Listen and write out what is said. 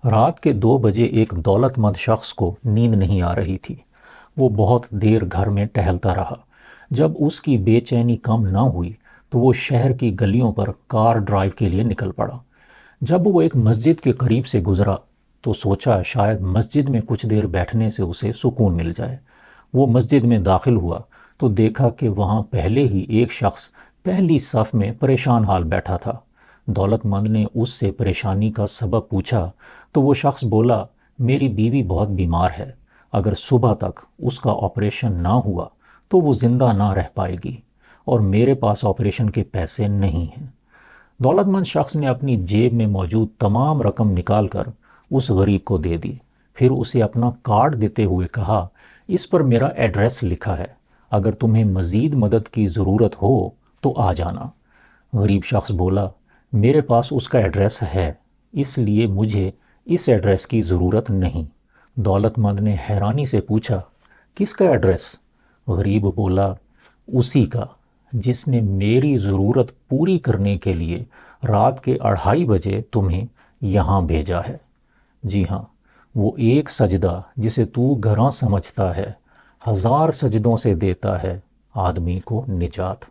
رات کے 2 بجے ایک دولت مند شخص کو نیند نہیں آ رہی تھی۔ وہ بہت دیر گھر میں ٹہلتا رہا۔ جب اس کی بے چینی کم نہ ہوئی تو وہ شہر کی گلیوں پر کار ڈرائیو کے لیے نکل پڑا۔ جب وہ ایک مسجد کے قریب سے گزرا تو سوچا شاید مسجد میں کچھ دیر بیٹھنے سے اسے سکون مل جائے۔ وہ مسجد میں داخل ہوا تو دیکھا کہ وہاں پہلے ہی ایک شخص پہلی صف میں پریشان حال بیٹھا تھا۔ دولت مند نے اس سے پریشانی کا سبب پوچھا تو وہ شخص بولا، میری بیوی بہت بیمار ہے، اگر صبح تک اس کا آپریشن نہ ہوا تو وہ زندہ نہ رہ پائے گی، اور میرے پاس آپریشن کے پیسے نہیں ہیں۔ دولت مند شخص نے اپنی جیب میں موجود تمام رقم نکال کر اس غریب کو دے دی، پھر اسے اپنا کارڈ دیتے ہوئے کہا، اس پر میرا ایڈریس لکھا ہے، اگر تمہیں مزید مدد کی ضرورت ہو تو آ جانا۔ غریب شخص بولا، میرے پاس اس کا ایڈریس ہے، اس لیے مجھے اس ایڈریس کی ضرورت نہیں۔ دولت مند نے حیرانی سے پوچھا، کس کا ایڈریس؟ غریب بولا، اسی کا جس نے میری ضرورت پوری کرنے کے لیے رات کے 2:30 بجے تمہیں یہاں بھیجا ہے۔ جی ہاں، وہ ایک سجدہ جسے تو گھراں سمجھتا ہے، 1000 سجدوں سے دیتا ہے آدمی کو نجات۔